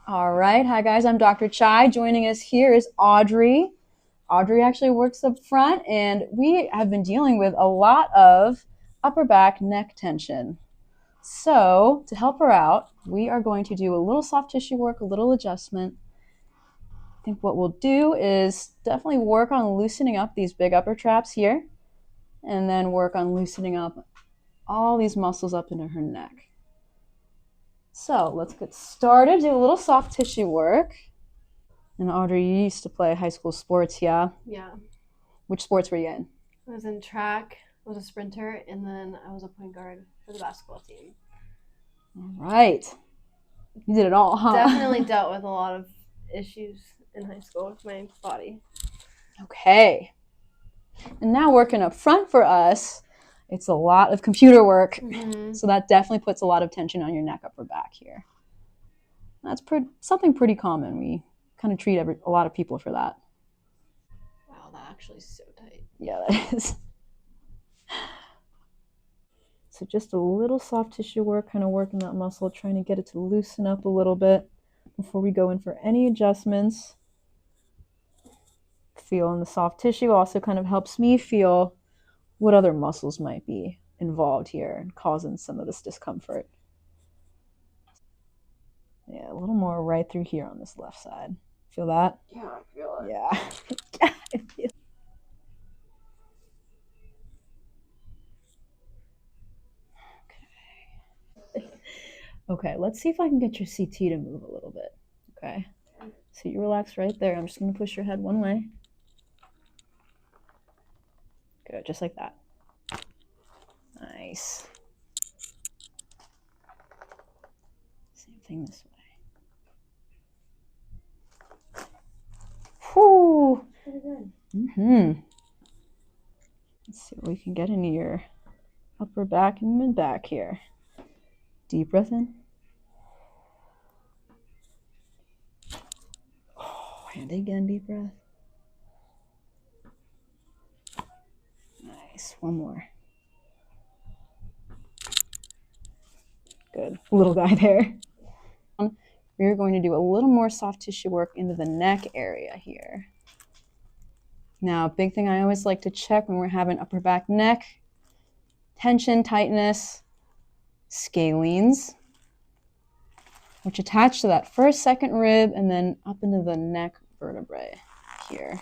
All right. Hi, guys. I'm Dr. Chai. Joining us here is Audrey. Audrey actually works up front, and we have been dealing with a lot of upper back neck tension. So, to help her out, we are going to do a little soft tissue work, a little adjustment. I think what we'll do is definitely work on loosening up these big upper traps here, and then work on loosening up all these muscles up into her neck. So, let's get started. Do a little soft tissue work. And Audrey, you used to play high school sports, yeah? Yeah. Which sports were you in? I was in track, I was a sprinter, and then I was a point guard for the basketball team. All right. You did it all, huh? Definitely dealt with a lot of issues in high school with my body. Okay. And now working up front for us, it's a lot of computer work. Mm-hmm. So that definitely puts a lot of tension on your neck, upper back here. That's something pretty common. We kind of treat a lot of people for that. Wow, that actually is so tight. Yeah, that is. So just a little soft tissue work, kind of working that muscle, trying to get it to loosen up a little bit before we go in for any adjustments. Feeling the soft tissue also kind of helps me feel what other muscles might be involved here and causing some of this discomfort. Yeah, a little more right through here on this left side. Feel that? Yeah, I feel it. Yeah. I feel it. Okay, let's see if I can get your CT to move a little bit. Okay. So you relax right there. I'm just going to push your head one way. Good, just like that. Nice. Same thing this way. Whew. Pretty good. Mm-hmm. Let's see what we can get into your upper back and mid back here. Deep breath in. Oh, and again, deep breath. Nice. One more. Good. Little guy there. We're going to do a little more soft tissue work into the neck area here. Now, big thing I always like to check when we're having upper back neck tension, tightness, scalenes, which attach to that first, second rib and then up into the neck vertebrae here.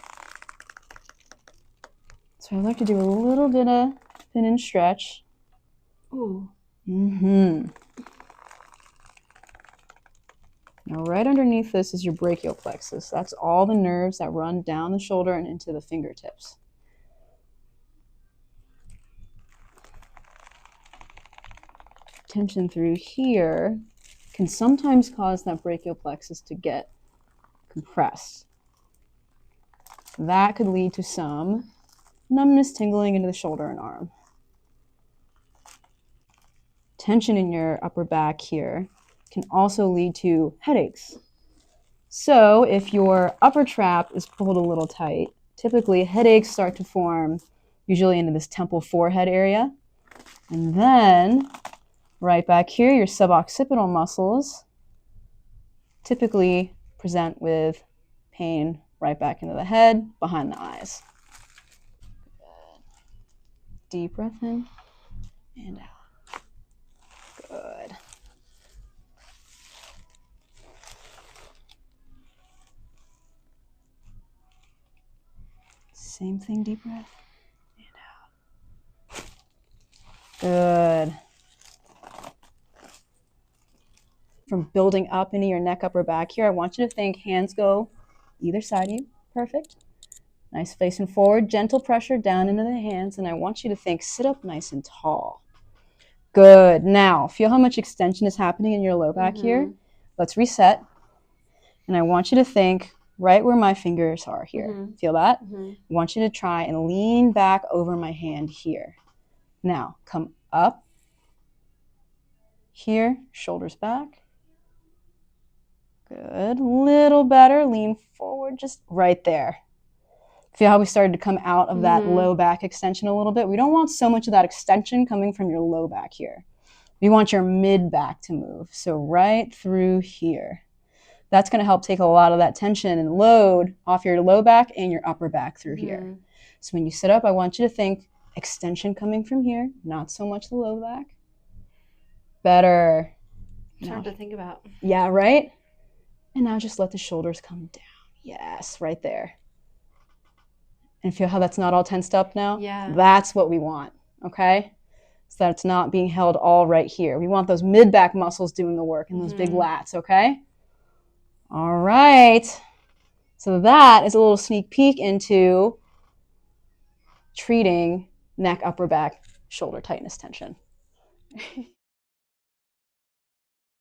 So I like to do a little bit of spin and stretch. Ooh. Mm-hmm. Now, right underneath this is your brachial plexus. That's all the nerves that run down the shoulder and into the fingertips. Tension through here can sometimes cause that brachial plexus to get compressed. That could lead to some numbness, tingling into the shoulder and arm. Tension in your upper back here can also lead to headaches. So if your upper trap is pulled a little tight, typically headaches start to form usually into this temple forehead area. And then right back here, your suboccipital muscles typically present with pain right back into the head, behind the eyes. Good. Deep breath in and out. Good. Same thing, deep breath and out. Good. From building up into your neck, upper back here, I want you to think hands go either side of you. Perfect. Nice facing forward, gentle pressure down into the hands, and I want you to think sit up nice and tall. Good. Now, feel how much extension is happening in your low back here? Let's reset. And I want you to think right where my fingers are here. Feel that? I want you to try and lean back over my hand here. Now, come up here, shoulders back. Good. Little better. Lean forward, just right there. Feel how we started to come out of that low back extension a little bit? We don't want so much of that extension coming from your low back here. We want your mid back to move. So right through here. That's going to help take a lot of that tension and load off your low back and your upper back through here. So when you sit up, I want you to think extension coming from here, not so much the low back. Better. It's hard to think about. Yeah, right? And now just let the shoulders come down. Yes, right there. And feel how that's not all tensed up now? Yeah. That's what we want, okay? So that it's not being held all right here. We want those mid-back muscles doing the work and those big lats, okay? All right. So that is a little sneak peek into treating neck, upper back, shoulder tightness tension.